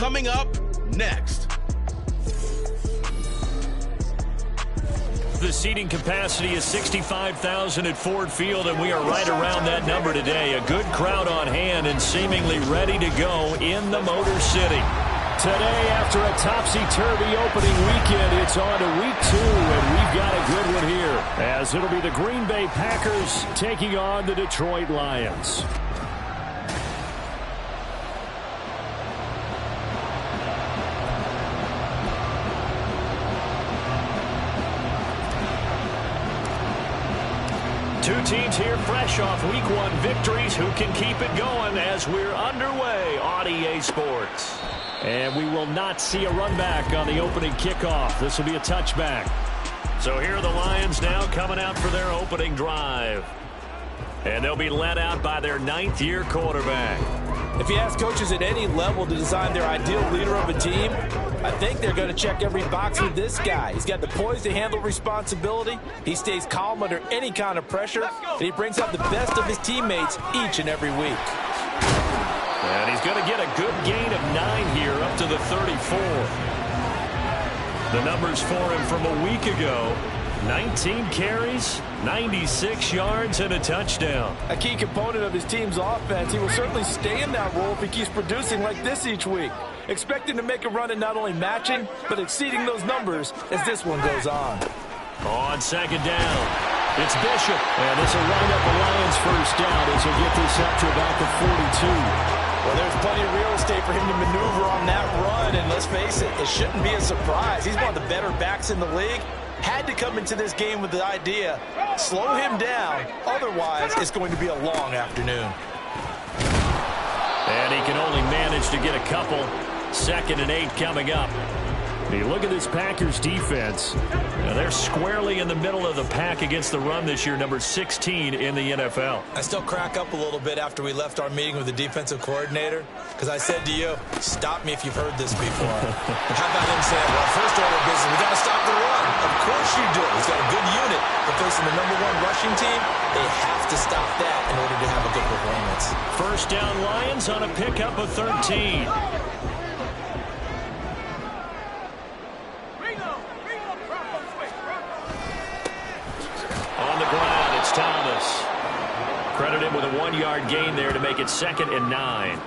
coming up next. The seating capacity is 65,000 at Ford Field, and we are right around that number today. A good crowd on hand and seemingly ready to go in the Motor City. Today, after a topsy-turvy opening weekend, it's on to week 2, and we've got a good one here, as it'll be the Green Bay Packers taking on the Detroit Lions. Two teams here fresh off Week 1 victories. Who can keep it going as we're underway on EA Sports? And we will not see a run back on the opening kickoff. This will be a touchback. So here are the Lions now coming out for their opening drive. And they'll be led out by their 9th-year quarterback. If you ask coaches at any level to design their ideal leader of a team, I think they're going to check every box with this guy. He's got the poise to handle responsibility. He stays calm under any kind of pressure, and he brings out the best of his teammates each and every week. And he's going to get a good gain of 9 here up to the 34. The numbers for him from a week ago: 19 carries, 96 yards, and a touchdown. A key component of his team's offense. He will certainly stay in that role if he keeps producing like this each week. Expect him to make a run at not only matching, but exceeding those numbers as this one goes on. On second down, it's Bishop. And this will wind up the Lions' first down as he'll get this up to about the 42. Well, there's plenty of real estate for him to maneuver on that run, and let's face it, it shouldn't be a surprise. He's one of the better backs in the league. Had to come into this game with the idea, slow him down, otherwise it's going to be a long afternoon. And he can only manage to get a couple. 2nd and 8 coming up. Hey, look at this Packers defense. Now they're squarely in the middle of the pack against the run this year, number 16 in the NFL. I still crack up a little bit after we left our meeting with the defensive coordinator, because I said to you, stop me if you've heard this before. How about him saying, well, first order of business, we got to stop the run. Of course you do. He's got a good unit, but facing the number 1 rushing team, they have to stop that in order to have a good performance. First down Lions on a pickup of 13. On the ground, it's Thomas. Credit him with a 1-yard gain there to make it 2nd and 9.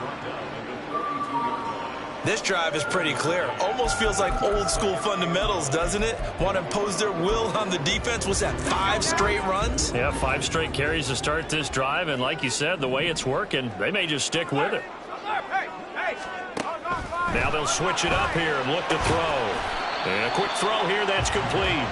This drive is pretty clear. Almost feels like old school fundamentals, doesn't it? Want to impose their will on the defense. Was that 5 straight runs? Yeah, 5 straight carries to start this drive, and like you said, the way it's working, they may just stick with it. Now they'll switch it up here and look to throw. And a quick throw here, that's complete.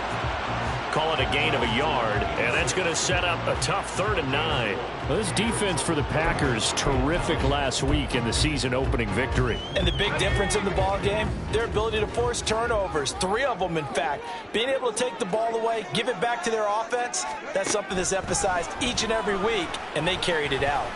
Call it a gain of a yard, and that's going to set up a tough 3rd and 9. Well, this defense for the Packers, terrific last week in the season opening victory. And the big difference in the ball game, their ability to force turnovers, 3 of them in fact. Being able to take the ball away, give it back to their offense, that's something that's emphasized each and every week, and they carried it out.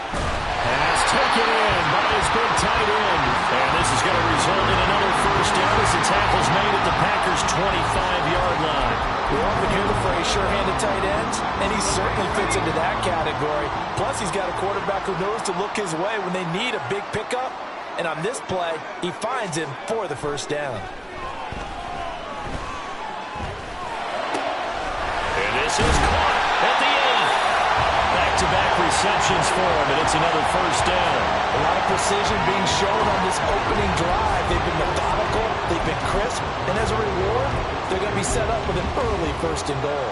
Pass taken in by his big tight end. And this is going to result in another first down as the tackle's made at the Packers' 25-yard line. We often hear the phrase sure-handed tight ends, and he certainly fits into that category. Plus, he's got a quarterback who knows to look his way when they need a big pickup. And on this play, he finds him for the first down. And this is caught at the 8. Back-to-back receptions for him, and it's another first down. A lot of precision being shown on this opening drive. They've been methodical, they've been crisp, and as a reward, they're going to be set up with an early 1st and goal.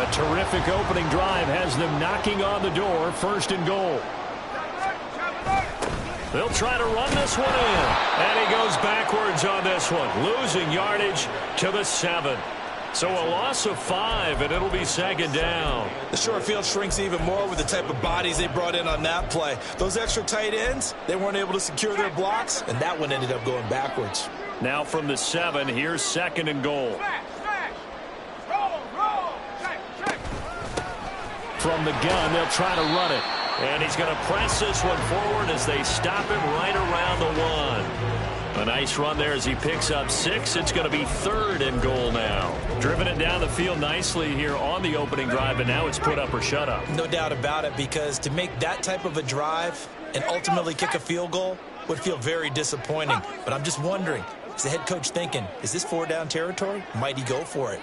A terrific opening drive has them knocking on the door, 1st and goal. They'll try to run this one in, and he goes backwards on this one, losing yardage to the 7. So a loss of 5, and it'll be 2nd down. The short field shrinks even more with the type of bodies they brought in on that play. Those extra tight ends, they weren't able to secure their blocks, and that one ended up going backwards. Now from the 7, here's 2nd and goal. From the gun, they'll try to run it. And he's going to press this one forward as they stop him right around the 1. A nice run there as he picks up 6. It's going to be 3rd and goal now. Driven it down the field nicely here on the opening drive, and now it's put up or shut up. No doubt about it, because to make that type of a drive and ultimately kick a field goal would feel very disappointing. But I'm just wondering, is the head coach thinking, is this 4-down territory? Might he go for it?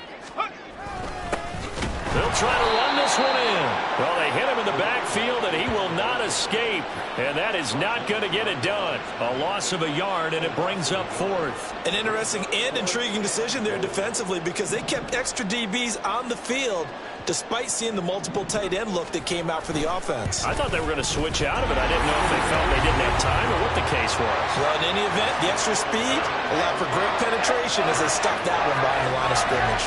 They'll try to run this one in. Well, they hit him in the backfield, and he will not escape. And that is not going to get it done. A loss of a yard, and it brings up 4th. An interesting and intriguing decision there defensively because they kept extra DBs on the field despite seeing the multiple tight end look that came out for the offense. I thought they were going to switch out of it. I didn't know if they felt they didn't have time or what the case was. Well, in any event, the extra speed allowed for great penetration as they stopped that one behind the line of scrimmage.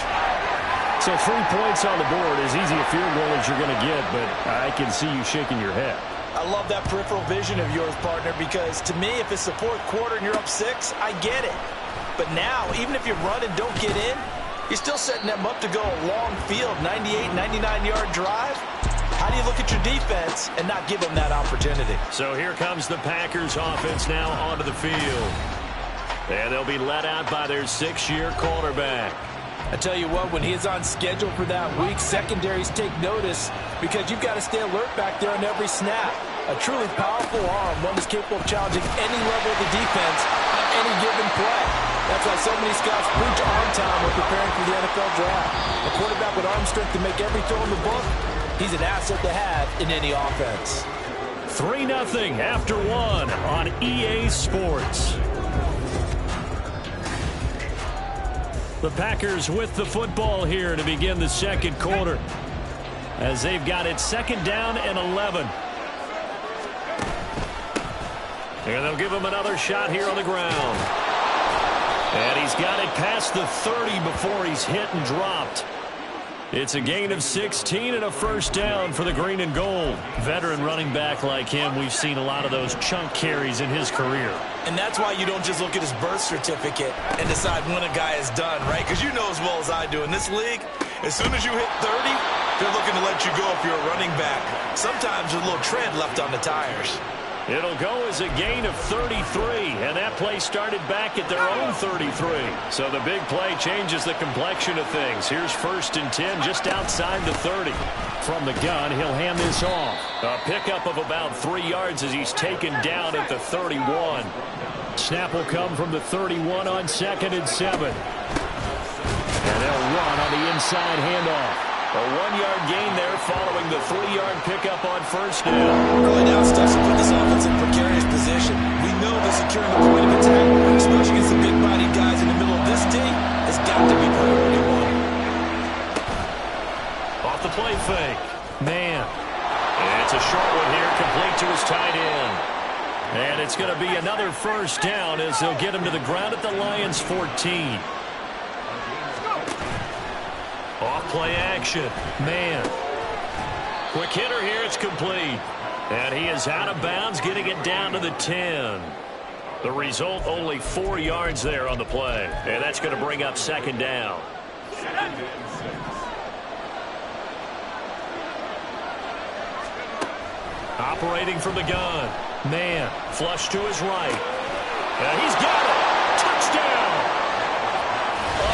So 3 points on the board, as easy a field goal as you're going to get, but I can see you shaking your head. I love that peripheral vision of yours, partner, because to me, if it's the 4th quarter and you're up 6, I get it. But now, even if you run and don't get in, you're still setting them up to go a long field, 98, 99-yard drive. How do you look at your defense and not give them that opportunity? So here comes the Packers offense now onto the field. And they'll be let out by their 6-year quarterback. I tell you what, when he is on schedule for that week, secondaries take notice because you've got to stay alert back there on every snap. A truly powerful arm, one that's capable of challenging any level of the defense on any given play. That's why so many scouts preach arm time when preparing for the NFL draft. A quarterback with arm strength to make every throw in the book, he's an asset to have in any offense. 3-0 after 1 on EA Sports. The Packers with the football here to begin the 2nd quarter as they've got it 2nd down and 11. And they'll give him another shot here on the ground. And he's got it past the 30 before he's hit and dropped. It's a gain of 16 and a 1st down for the green and gold. Veteran running back like him, we've seen a lot of those chunk carries in his career. And that's why you don't just look at his birth certificate and decide when a guy is done, right? Because you know as well as I do, in this league, as soon as you hit 30, they're looking to let you go if you're a running back. Sometimes there's a little tread left on the tires. It'll go as a gain of 33, and that play started back at their own 33. So the big play changes the complexion of things. Here's 1st and 10 just outside the 30. From the gun, he'll hand this off. A pickup of about 3 yards as he's taken down at the 31. Snap will come from the 31 on 2nd and 7. And they'll run on the inside handoff. A 1-yard gain there following the 3-yard pickup on 1st down. Really now starts to put this offense in precarious position. We know that securing the point of attack, especially against the big-bodied guys in the middle of this team, has got to be priority 1. Off the play fake. Man. And it's a short one here, complete to his tight end. And it's going to be another 1st down as they'll get him to the ground at the Lions' 14. Off-play action. Man. Quick hitter here. It's complete. And he is out of bounds, getting it down to the 10. The result, only 4 yards there on the play. And that's going to bring up 2nd down. Operating from the gun. Man. Flush to his right. And he's got it. Touchdown.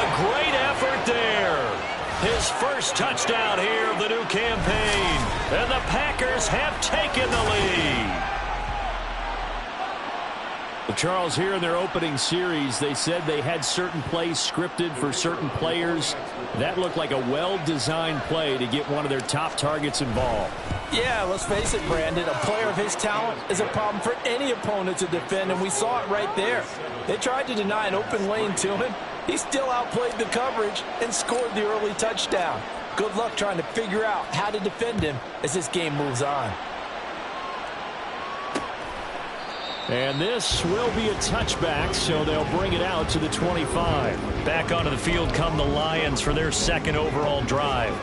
A great effort there. His first touchdown here of the new campaign. And the Packers have taken the lead. Well, Charles, here in their opening series, they said they had certain plays scripted for certain players. That looked like a well-designed play to get one of their top targets involved. Yeah, let's face it, Brandon. A player of his talent is a problem for any opponent to defend, and we saw it right there. They tried to deny an open lane to him. He still outplayed the coverage and scored the early touchdown. Good luck trying to figure out how to defend him as this game moves on. And this will be a touchback, so they'll bring it out to the 25. Back onto the field come the Lions for their 2nd overall drive.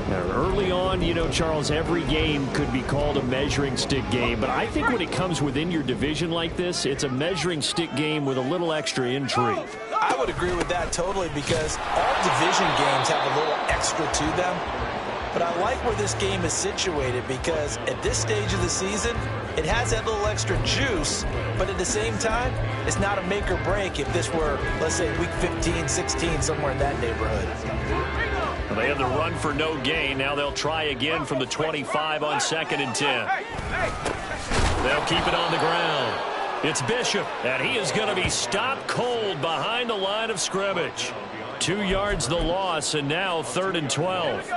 Now, early on, you know, Charles, every game could be called a measuring stick game, but I think when it comes within your division like this, it's a measuring stick game with a little extra intrigue. I would agree with that totally because all division games have a little extra to them. But I like where this game is situated because at this stage of the season, it has that little extra juice, but at the same time, it's not a make or break if this were, let's say, week 15, 16, somewhere in that neighborhood. They have the run for no gain. Now they'll try again from the 25 on 2nd and 10. They'll keep it on the ground. It's Bishop, and he is going to be stopped cold behind the line of scrimmage. 2 yards the loss, and now 3rd and 12.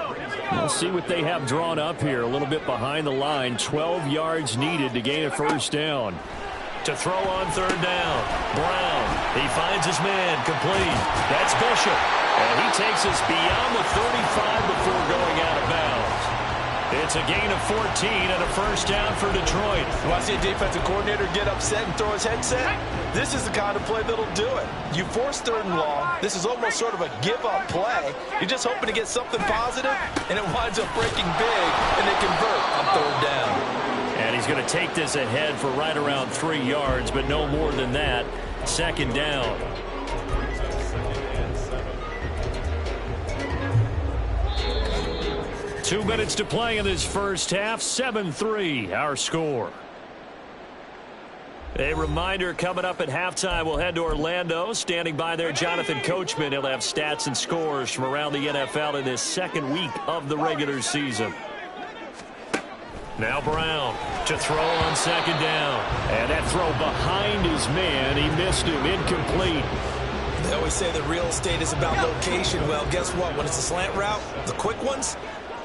We'll see what they have drawn up here. A little bit behind the line. 12 yards needed to gain a first down. To throw on 3rd down. Brown, he finds his man, complete. That's Bishop, and he takes us beyond the 35 before going out of bounds. It's a gain of 14 and a first down for Detroit. You want to see a defensive coordinator get upset and throw his headset? This is the kind of play that'll do it. You force 3rd and long. This is almost sort of a give-up play. You're just hoping to get something positive, and it winds up breaking big, and they convert on 3rd down. And he's going to take this ahead for right around 3 yards, but no more than that. 2nd down. Two minutes to play in this first half. 7-3, our score. A reminder coming up at halftime, we'll head to Orlando. Standing by there, Jonathan Coachman. He'll have stats and scores from around the NFL in this second week of the regular season. Now Brown to throw on 2nd down. And that throw behind his man. He missed him. Incomplete. They always say that real estate is about location. Well, guess what? When it's a slant route, the quick ones,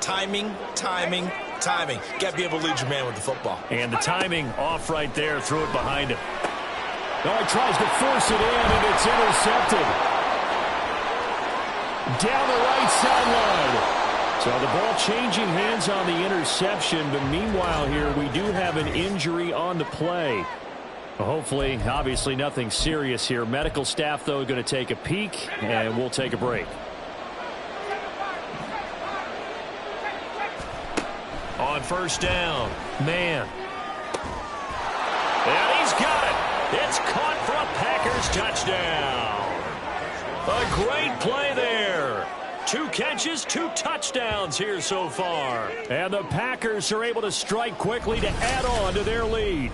timing, timing, timing. Got to be able to lead your man with the football. And the timing off right there. Threw it behind him. Oh, he tries to force it in, and it's intercepted. Down the right sideline. So the ball changing hands on the interception, but meanwhile here we do have an injury on the play. Hopefully, obviously nothing serious here. Medical staff, though, going to take a peek, and we'll take a break. On 1st down, man. And he's got it. It's caught for a Packers touchdown. A great play there. 2 catches, 2 touchdowns here so far. And the Packers are able to strike quickly to add on to their lead.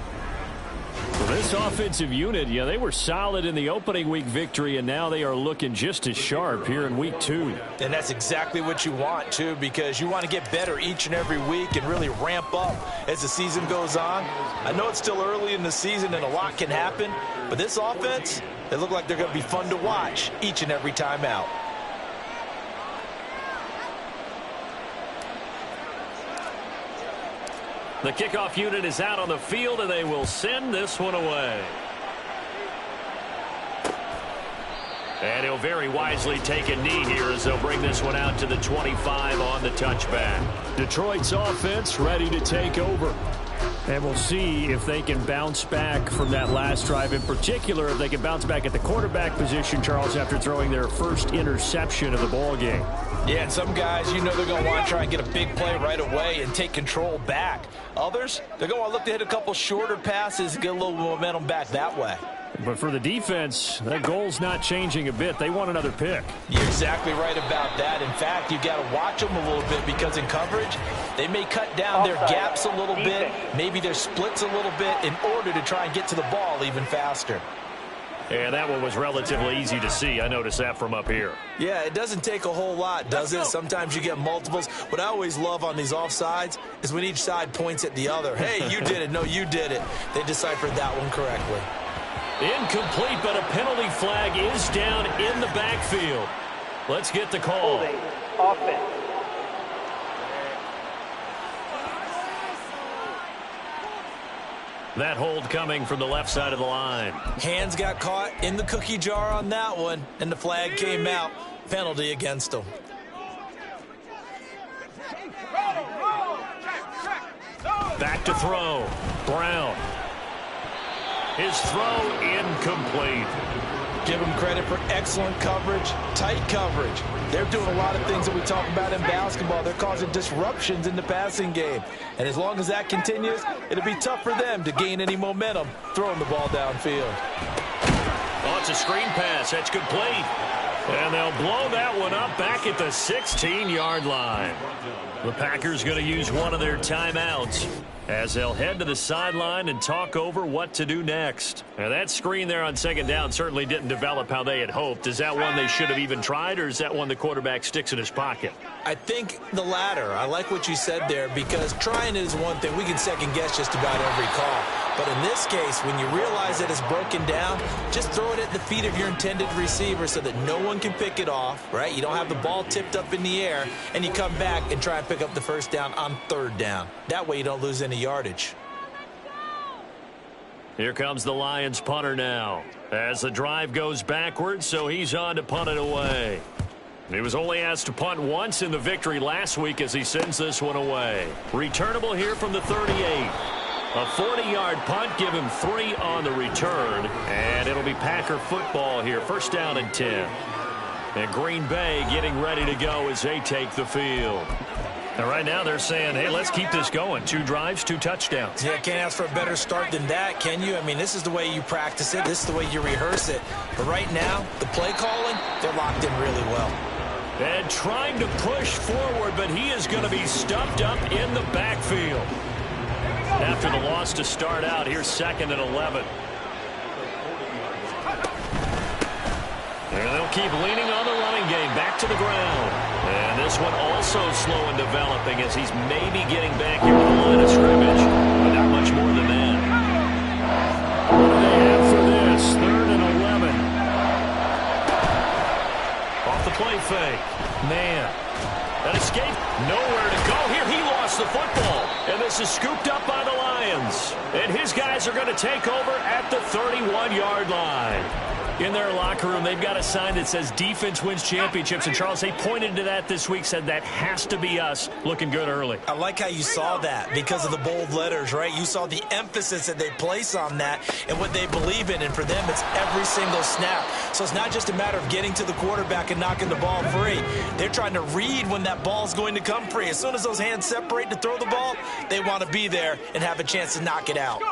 Well, this offensive unit, yeah, they were solid in the opening week victory, and now they are looking just as sharp here in week 2. And that's exactly what you want, too, because you want to get better each and every week and really ramp up as the season goes on. I know it's still early in the season and a lot can happen, but this offense, they look like they're going to be fun to watch each and every time out. The kickoff unit is out on the field, and they will send this one away. And he'll very wisely take a knee here as they'll bring this one out to the 25 on the touchback. Detroit's offense ready to take over. And we'll see if they can bounce back from that last drive. In particular, if they can bounce back at the quarterback position, Charles, after throwing their first interception of the ball game. Yeah, and some guys, you know they're going to want to try and get a big play right away and take control back. Others, they're going to want to look to hit a couple shorter passes and get a little momentum back that way. But for the defense, that goal's not changing a bit. They want another pick. You're exactly right about that. In fact, you've got to watch them a little bit because in coverage, they may cut down their gaps a little bit, maybe their splits a little bit in order to try and get to the ball even faster. And that one was relatively easy to see. I noticed that from up here. Yeah, it doesn't take a whole lot, does it? Sometimes you get multiples. What I always love on these offsides is when each side points at the other. Hey, you did it. No, you did it. They deciphered that one correctly. Incomplete, but a penalty flag is down in the backfield. Let's get the call. Holding. Offense. That hold coming from the left side of the line. Hands got caught in the cookie jar on that one, and the flag came out. Penalty against them. Back to throw. Brown. His throw incomplete. Give them credit for excellent coverage, tight coverage. They're doing a lot of things that we talk about in basketball. They're causing disruptions in the passing game. And as long as that continues, it'll be tough for them to gain any momentum throwing the ball downfield. Oh, it's a screen pass. That's complete. And they'll blow that one up back at the 16-yard line. The Packers going to use one of their timeouts as they'll head to the sideline and talk over what to do next. Now, that screen there on 2nd down certainly didn't develop how they had hoped. Is that one they should have even tried, or is that one the quarterback sticks in his pocket? I think the latter. I like what you said there because trying is one thing. We can second-guess just about every call. But in this case, when you realize that it's broken down, just throw it at the feet of your intended receiver so that no one can pick it off, right? You don't have the ball tipped up in the air, and you come back and try and pick up the first down on third down. That way you don't lose any yardage. Here comes the Lions punter now. As the drive goes backwards, so he's on to punt it away. He was only asked to punt once in the victory last week as he sends this one away. Returnable here from the 38. A 40-yard punt, give him 3 on the return, and it'll be Packer football here. First down and 10. And Green Bay getting ready to go as they take the field. And right now they're saying, hey, let's keep this going. 2 drives, 2 touchdowns. Yeah, can't ask for a better start than that, can you? I mean, this is the way you practice it. This is the way you rehearse it. But right now, the play calling, they're locked in really well. And trying to push forward, but he is going to be stuffed up in the backfield. After the loss to start out, here's 2nd and 11. And they'll keep leaning on the running game. Back to the ground. And this one also slow in developing as he's maybe getting back here to the line of scrimmage. But not much more than that. What do they have for this? 3rd and 11. Off the play fake. Man. That escape. Nowhere to go. Here he lost the football. And this is scooped up by the Lions. And his guys are going to take over at the 31-yard line. In their locker room, they've got a sign that says defense wins championships. And, Charles, they pointed to that this week, said that has to be us. Looking good early. I like how you saw that because of the bold letters, right? You saw the emphasis that they place on that and what they believe in. And for them, it's every single snap. So it's not just a matter of getting to the quarterback and knocking the ball free. They're trying to read when that ball's going to come free. As soon as those hands separate to throw the ball, they want to be there and have a chance to knock it out.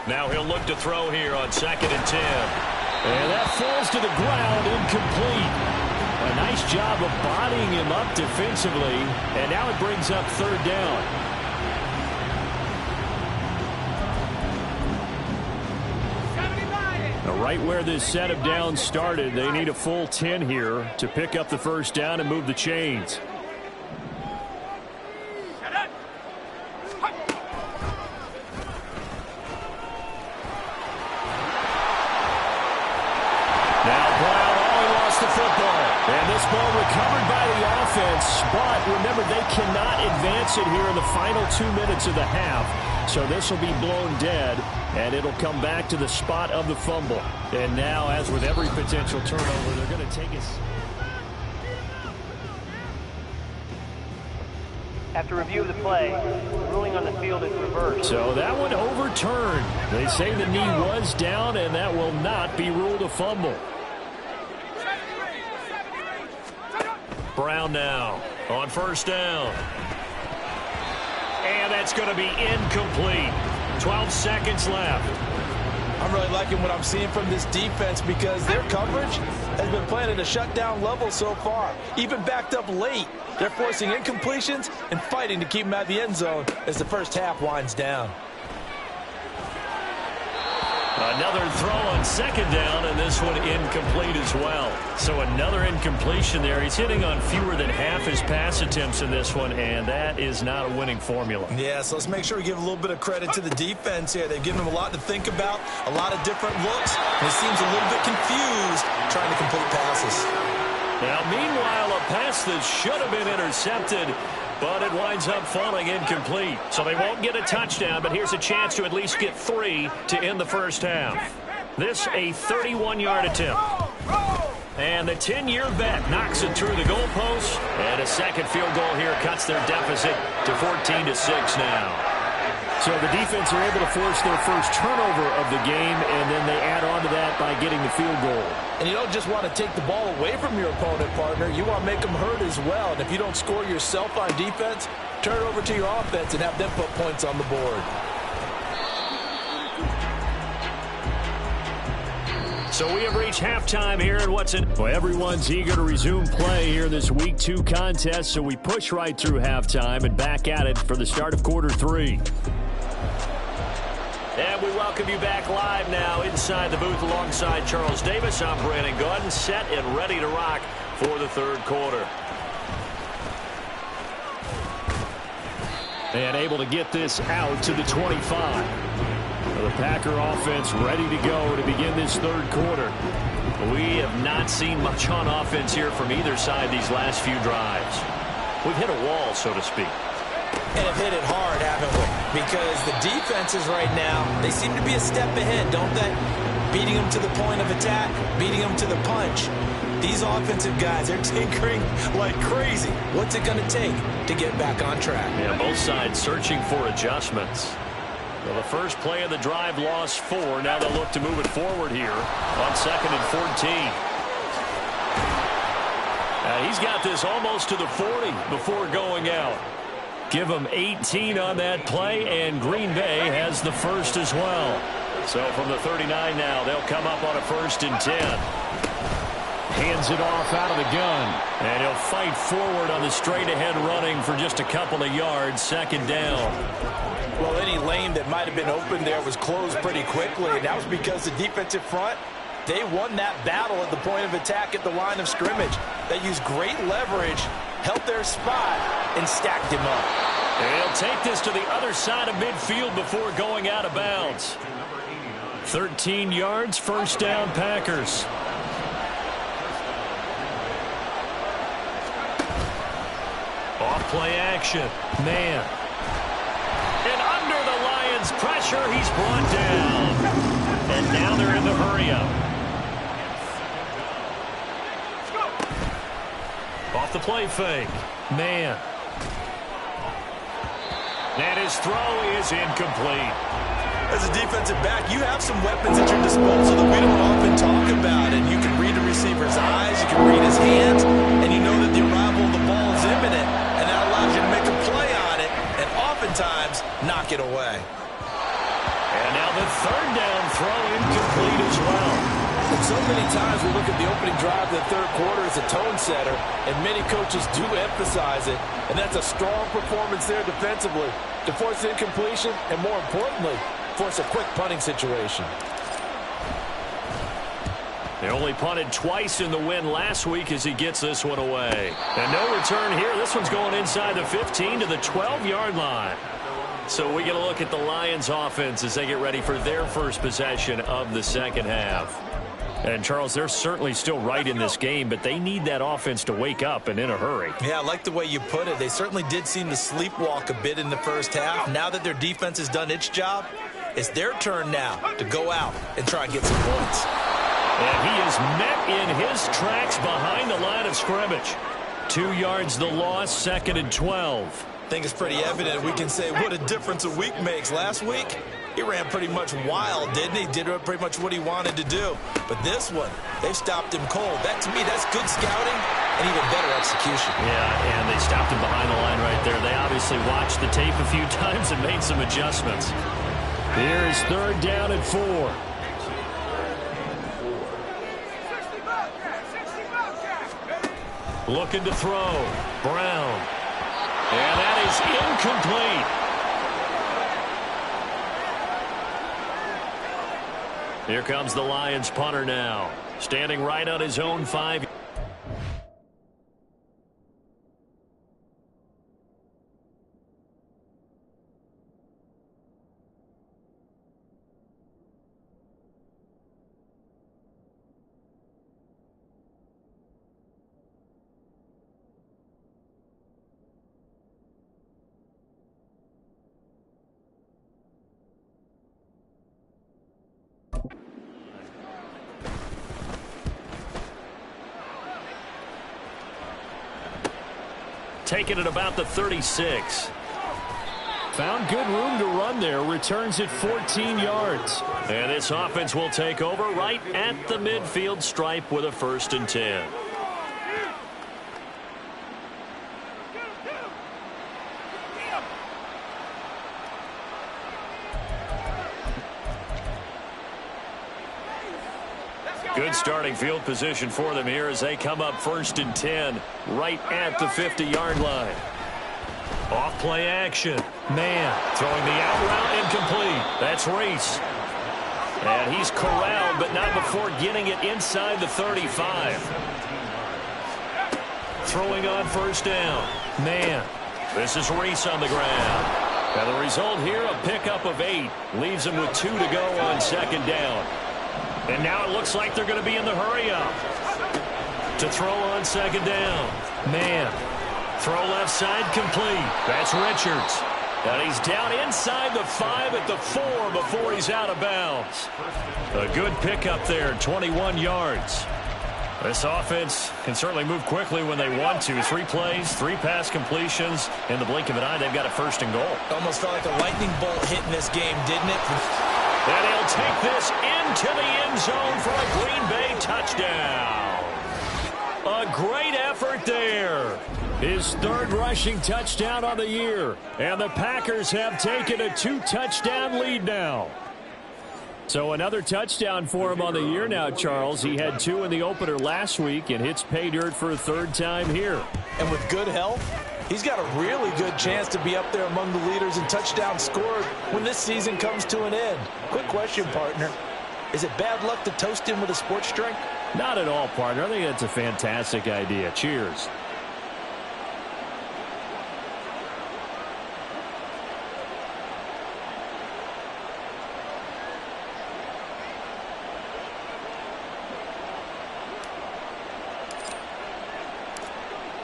Now he'll look to throw here on 2nd and 10. And that falls to the ground, incomplete. A nice job of bodying him up defensively. And now it brings up 3rd down. Now right where this set of downs started, they need a full 10 here to pick up the first down and move the chains. And this ball recovered by the offense, but remember, they cannot advance it here in the final 2 minutes of the half. So this will be blown dead, and it'll come back to the spot of the fumble. And now, as with every potential turnover, they're going to take it. After review of the play, ruling on the field is reversed. So that one overturned. They say the knee was down, and that will not be ruled a fumble. Brown now on first down. And that's going to be incomplete. 12 seconds left. I'm really liking what I'm seeing from this defense because their coverage has been playing at a shutdown level so far. Even backed up late, they're forcing incompletions and fighting to keep them out of the end zone as the first half winds down. Another throw on 2nd down, and this one incomplete as well. So another incompletion there. He's hitting on fewer than half his pass attempts in this one, and that is not a winning formula. Yeah, so let's make sure we give a little bit of credit to the defense here. They've given him a lot to think about, a lot of different looks, and he seems a little bit confused trying to complete passes. Now, meanwhile, a pass that should have been intercepted, but it winds up falling incomplete. So they won't get a touchdown, but here's a chance to at least get 3 to end the first half. This a 31-yard attempt. And the 10-year vet knocks it through the goalpost. And a second field goal here cuts their deficit to 14-6 now. So the defense are able to force their first turnover of the game, and then they add on to that by getting the field goal. And you don't just want to take the ball away from your opponent, partner. You want to make them hurt as well. And if you don't score yourself on defense, turn it over to your offense and have them put points on the board. So we have reached halftime here, and well, everyone's eager to resume play here in this Week 2 contest, so we push right through halftime and back at it for the start of quarter 3. And we welcome you back live now inside the booth alongside Charles Davis. I'm Brandon Gaudin, set and ready to rock for the third quarter. And able to get this out to the 25. The Packer offense ready to go to begin this third quarter. We have not seen much on offense here from either side these last few drives. We've hit a wall, so to speak. And have hit it hard, haven't we? Because the defenses right now, they seem to be a step ahead, don't they? Beating them to the point of attack, beating them to the punch. These offensive guys, they're tinkering like crazy. What's it going to take to get back on track? Yeah, both sides searching for adjustments. Well, the first play of the drive lost 4. Now they'll look to move it forward here on 2nd and 14. He's got this almost to the 40 before going out. Give him 18 on that play, and Green Bay has the first as well. So from the 39 now, they'll come up on a 1st and 10. Hands it off out of the gun. And he'll fight forward on the straight-ahead running for just a couple of yards. 2nd down. Well, any lane that might have been open there was closed pretty quickly, and that was because the defensive front, they won that battle at the point of attack at the line of scrimmage. They used great leverage, held their spot, and stacked him up. And he'll take this to the other side of midfield before going out of bounds. 13 yards, 1st down, Packers. Off play action. Man. And under the Lions' pressure, he's brought down. And now they're in the hurry-up. Off the play fake. Man. And his throw is incomplete. As a defensive back, you have some weapons at your disposal that we don't often talk about. And you can read the receiver's eyes, you can read his hands, and you know that the arrival of the ball is imminent. And that allows you to make a play on it and oftentimes knock it away. And now the 3rd down throw incomplete as well. And so many times we look at the opening drive of the third quarter as a tone setter, and many coaches do emphasize it, and that's a strong performance there defensively to force incompletion and, more importantly, force a quick punting situation. They only punted twice in the win last week as he gets this one away. And no return here. This one's going inside the 15 to the 12-yard line. So we get a look at the Lions offense as they get ready for their first possession of the second half. And, Charles, they're certainly still right in this game, but they need that offense to wake up and in a hurry. Yeah, I like the way you put it. They certainly did seem to sleepwalk a bit in the first half. Now that their defense has done its job, it's their turn now to go out and try and get some points. And he is met in his tracks behind the line of scrimmage. 2 yards the loss, 2nd and 12. I think it's pretty evident we can say what a difference a week makes. Last week, he ran pretty much wild, didn't he? Did pretty much what he wanted to do. But this one, they've stopped him cold. That, to me, that's good scouting and even better execution. Yeah, and they stopped him behind the line right there. They obviously watched the tape a few times and made some adjustments. Here's 3rd down and 4. Looking to throw. Brown. And that is incomplete. Here comes the Lions punter now. Standing right on his own 5. Taking it about the 36. Found good room to run there. Returns it 14 yards. And this offense will take over right at the midfield stripe with a 1st and 10. Good starting field position for them here as they come up 1st and 10 right at the 50-yard line. Off play action. Man throwing the out route incomplete. That's Reese. And he's corralled, but not before getting it inside the 35. Throwing on 1st down. Man, this is Reese on the ground. And the result here, a pickup of 8. Leaves them with 2 to go on second down. And now it looks like they're going to be in the hurry-up. To throw on second down. Man. Throw left side complete. That's Richards. And he's down inside the 5 at the 4 before he's out of bounds. A good pickup there, 21 yards. This offense can certainly move quickly when they want to. 3 plays, 3 pass completions. In the blink of an eye, they've got a first and goal. Almost felt like a lightning bolt hitting this game, didn't it? And he'll take this into the end zone for a Green Bay touchdown. A great effort there. His 3rd rushing touchdown on the year. And the Packers have taken a 2-touchdown lead now. So another touchdown for him on the year now, Charles. He had 2 in the opener last week and hits pay dirt for a 3rd time here. And with good health, he's got a really good chance to be up there among the leaders in touchdowns scored when this season comes to an end. Quick question, partner. Is it bad luck to toast him with a sports drink? Not at all, partner. I think that's a fantastic idea. Cheers.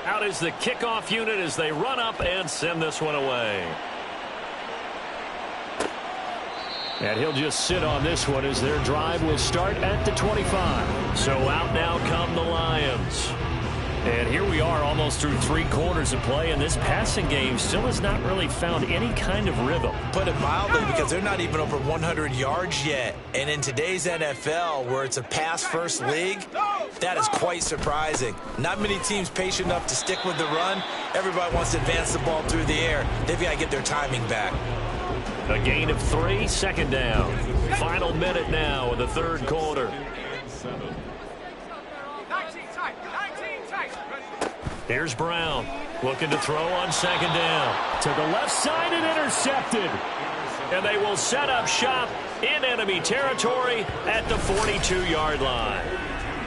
Out is the kickoff unit as they run up and send this one away. And he'll just sit on this one as their drive will start at the 25. So out now come the Lions. And here we are almost through 3 quarters of play, and this passing game still has not really found any kind of rhythm. Put it mildly, because they're not even over 100 yards yet. And in today's NFL, where it's a pass-first league, that is quite surprising. Not many teams patient enough to stick with the run. Everybody wants to advance the ball through the air. They've got to get their timing back. A gain of 3, second down. Final minute now of the 3rd quarter. Here's Brown, looking to throw on second down. To the left side and intercepted. And they will set up shop in enemy territory at the 42-yard line.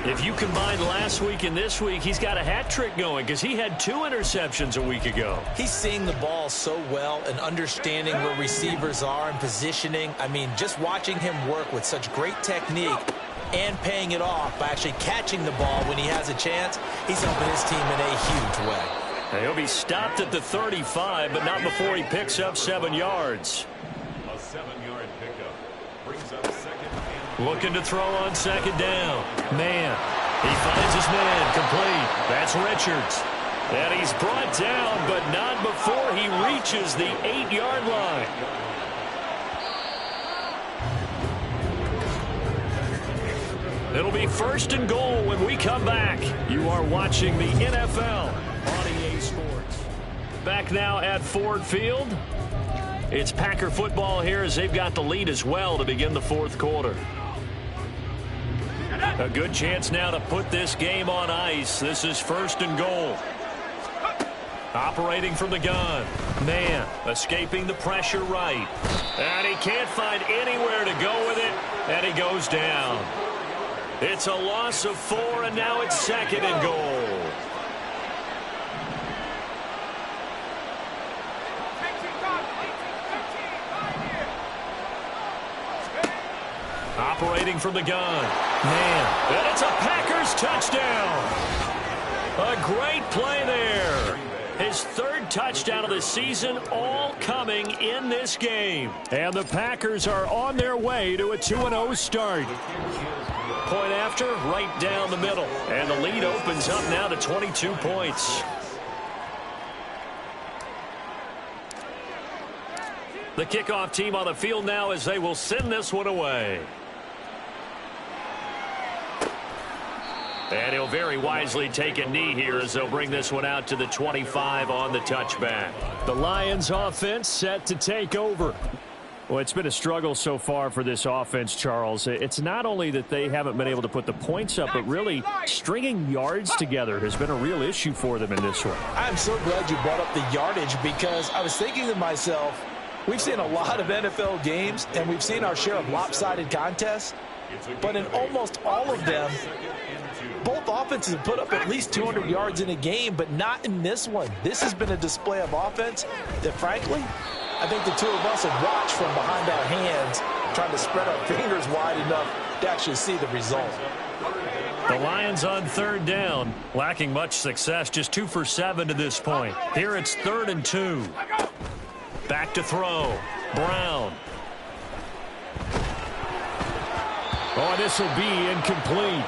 If you combine last week and this week, he's got a hat trick going because he had 2 interceptions a week ago. He's seeing the ball so well and understanding where receivers are and positioning. I mean, just watching him work with such great technique and paying it off by actually catching the ball when he has a chance, he's helping his team in a huge way. Now he'll be stopped at the 35, but not before he picks up 7 yards. A 7-yard pickup brings up second and looking to throw on second down. Man, he finds his man complete. That's Richards. And he's brought down, but not before he reaches the 8-yard line. It'll be first and goal when we come back. You are watching the NFL on EA Sports. Back now at Ford Field. It's Packer football here as they've got the lead as well to begin the 4th quarter. A good chance now to put this game on ice. This is first and goal. Operating from the gun. Man, escaping the pressure right. And he can't find anywhere to go with it. And he goes down. It's a loss of 4, and now it's second and goal. Operating from the gun. Man, and it's a Packers touchdown. A great play there. His 3rd touchdown of the season, all coming in this game. And the Packers are on their way to a 2-0 start. Point after, right down the middle. And the lead opens up now to 22 points. The kickoff team on the field now as they will send this one away. And he'll very wisely take a knee here as they'll bring this one out to the 25 on the touchback. The Lions offense set to take over. Well, it's been a struggle so far for this offense, Charles. It's not only that they haven't been able to put the points up, but really stringing yards together has been a real issue for them in this one. I'm so glad you brought up the yardage because I was thinking to myself, we've seen a lot of NFL games, and we've seen our share of lopsided contests, but in almost all of them, both offenses have put up at least 200 yards in a game, but not in this one. This has been a display of offense that, frankly, I think the two of us have watched from behind our hands, trying to spread our fingers wide enough to actually see the result. The Lions on 3rd down, lacking much success, just 2 for 7 to this point. Here it's 3rd and 2. Back to throw. Brown. Oh, this will be incomplete.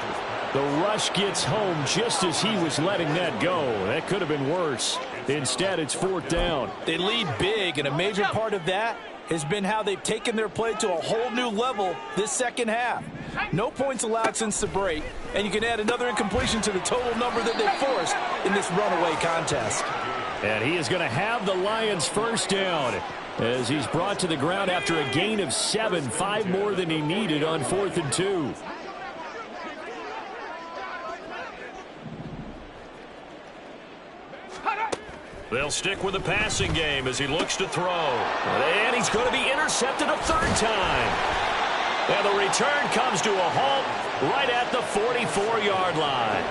The rush gets home just as he was letting that go. That could have been worse. Instead, it's 4th down. They lead big, and a major part of that has been how they've taken their play to a whole new level this second half. No points allowed since the break, and you can add another incompletion to the total number that they forced in this runaway contest. And he is going to have the Lions' first down as he's brought to the ground after a gain of 7, 5 more than he needed on 4th and 2. They'll stick with the passing game as he looks to throw. And he's going to be intercepted a 3rd time. And the return comes to a halt right at the 44-yard line.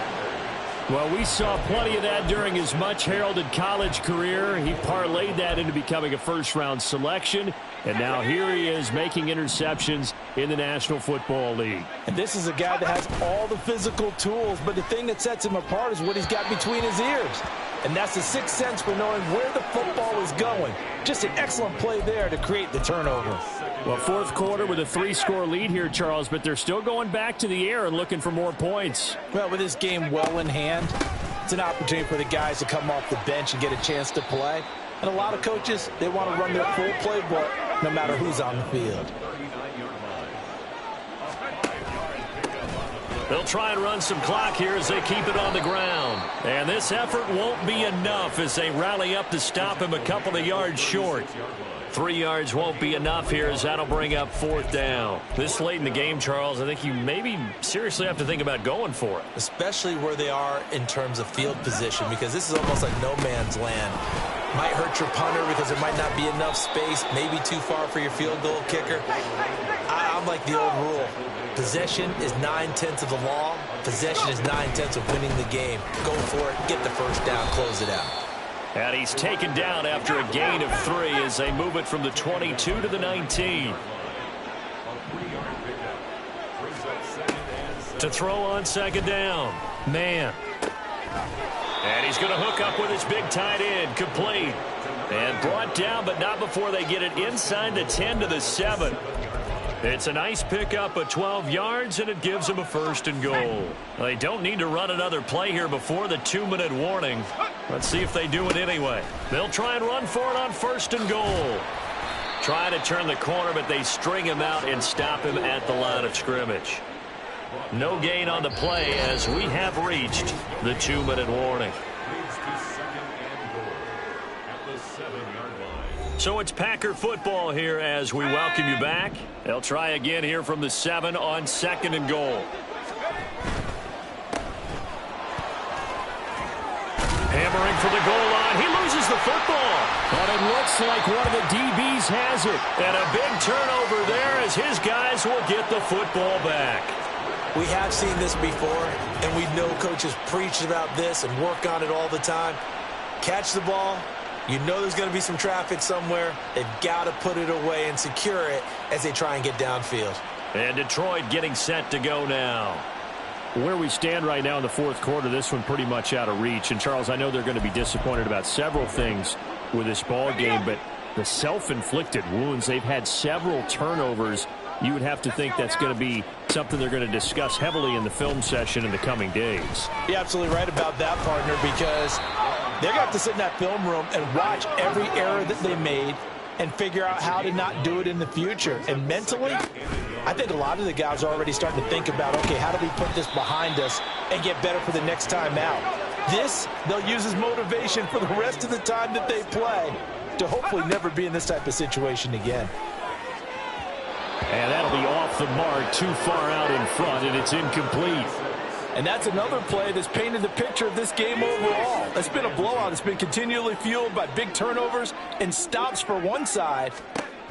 Well, we saw plenty of that during his much-heralded college career. He parlayed that into becoming a first-round selection. And now here he is making interceptions in the National Football League. And this is a guy that has all the physical tools, but the thing that sets him apart is what he's got between his ears. And that's the sixth sense for knowing where the football is going. Just an excellent play there to create the turnover. Well, 4th quarter with a 3-score lead here, Charles, but they're still going back to the air and looking for more points. Well, with this game well in hand, it's an opportunity for the guys to come off the bench and get a chance to play. And a lot of coaches, they want to run their full playbook no matter who's on the field. They'll try and run some clock here as they keep it on the ground. And this effort won't be enough as they rally up to stop him a couple of yards short. 3 yards won't be enough here as that'll bring up 4th down. This late in the game, Charles, I think you maybe seriously have to think about going for it. Especially where they are in terms of field position, because this is almost like no man's land. Might hurt your punter because there might not be enough space, maybe too far for your field goal kicker. I'm like the old rule. Possession is 9/10 of the law. Possession is 9/10 of winning the game. Go for it, get the first down, close it out. And he's taken down after a gain of 3 as they move it from the 22 to the 19. To throw on 2nd down. Man. And he's going to hook up with his big tight end. Complete. And brought down, but not before they get it inside the 10 to the 7. It's a nice pickup of 12 yards, and it gives them a 1st and goal. They don't need to run another play here before the 2-minute warning. Let's see if they do it anyway. They'll try and run for it on 1st and goal. Trying to turn the corner, but they string him out and stop him at the line of scrimmage. No gain on the play as we have reached the 2-minute warning. So it's Packer football here as we welcome you back. They'll try again here from the 7 on 2nd and goal. Hammering for the goal line. He loses the football. But it looks like one of the DBs has it. And a big turnover there as his guys will get the football back. We have seen this before, and we know coaches preach about this and work on it all the time. Catch the ball. You know there's going to be some traffic somewhere. They've got to put it away and secure it as they try and get downfield. And Detroit getting set to go now. Where we stand right now in the 4th quarter, this one pretty much out of reach. And, Charles, I know they're going to be disappointed about several things with this ball game, but the self-inflicted wounds, they've had several turnovers. You would have to think that's going to be something they're going to discuss heavily in the film session in the coming days. You're absolutely right about that, partner, because they're going to have to sit in that film room and watch every error that they made and figure out how to not do it in the future. And mentally, I think a lot of the guys are already starting to think about, okay, how do we put this behind us and get better for the next time out? This, they'll use as motivation for the rest of the time that they play to hopefully never be in this type of situation again. And that'll be off the mark, too far out in front, and it's incomplete. And that's another play that's painted the picture of this game overall. It's been a blowout. It's been continually fueled by big turnovers and stops for one side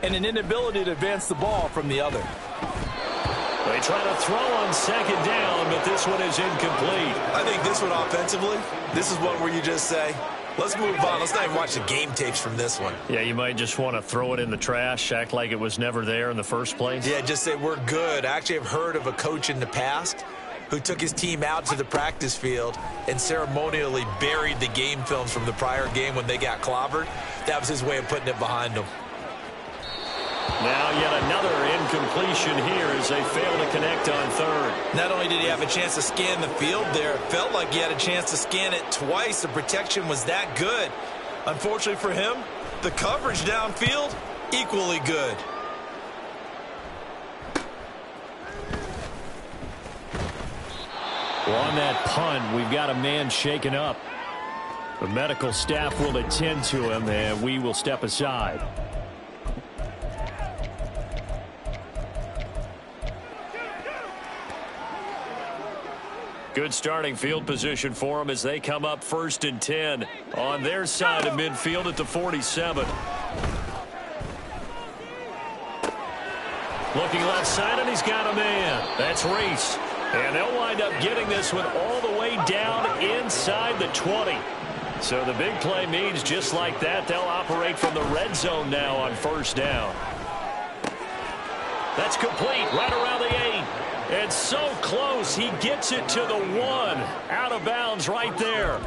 and an inability to advance the ball from the other. They try to throw on 2nd down, but this one is incomplete. I think this one offensively, this is one where you just say, Let's move on. Let's not even watch the game tapes from this one. Yeah, you might just want to throw it in the trash, act like it was never there in the first place. Yeah, just say we're good. I actually have heard of a coach in the past who took his team out to the practice field and ceremonially buried the game films from the prior game when they got clobbered. That was his way of putting it behind them. Now yet another incompletion here as they fail to connect on third. Not only did he have a chance to scan the field there, it felt like he had a chance to scan it twice. The protection was that good. Unfortunately for him, the coverage downfield, equally good. Well, on that punt, we've got a man shaken up. The medical staff will attend to him, and we will step aside. Good starting field position for them as they come up 1st and 10 on their side of midfield at the 47. Looking left side, and he's got a man. That's Reese. And they'll wind up getting this one all the way down inside the 20. So the big play means just like that, they'll operate from the red zone now on 1st down. That's complete right around the 8. And so close, he gets it to the 1. Out of bounds right there.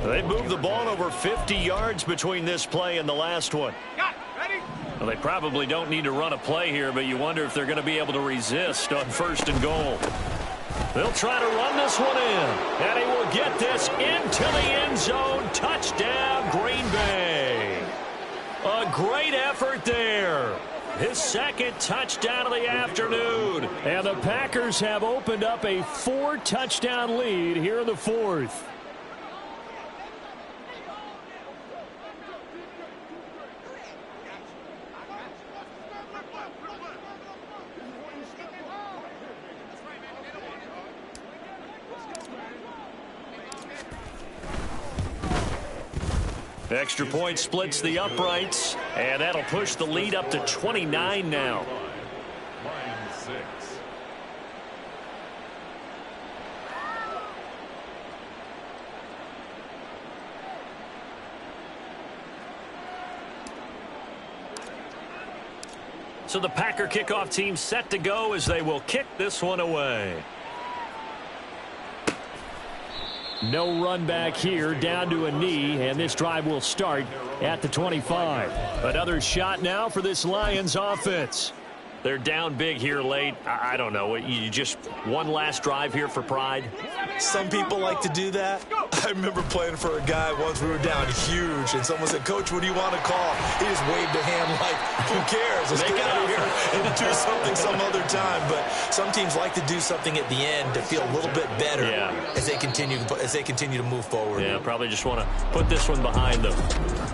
They moved the ball over 50 yards between this play and the last one. Well, they probably don't need to run a play here, but you wonder if they're going to be able to resist on 1st and goal. They'll try to run this one in, and he will get this into the end zone. Touchdown, Green Bay. A great effort there. His 2nd touchdown of the afternoon. And the Packers have opened up a 4-touchdown lead here in the 4th. Extra point splits the uprights, and that'll push the lead up to 29 now. Line 6. So the Packer kickoff team set to go as they will kick this one away. No run back here, down to a knee, and this drive will start at the 25. Another shot now for this Lions offense. They're down big here late. I don't know. You just one last drive here for pride? Some people like to do that. I remember playing for a guy once. We were down huge, and someone said, "Coach, what do you want to call?" He just waved a hand like, "Who cares? Let's get out of here and do something some other time." But some teams like to do something at the end to feel a little bit better as they continue to move forward. Yeah, probably just want to put this one behind them.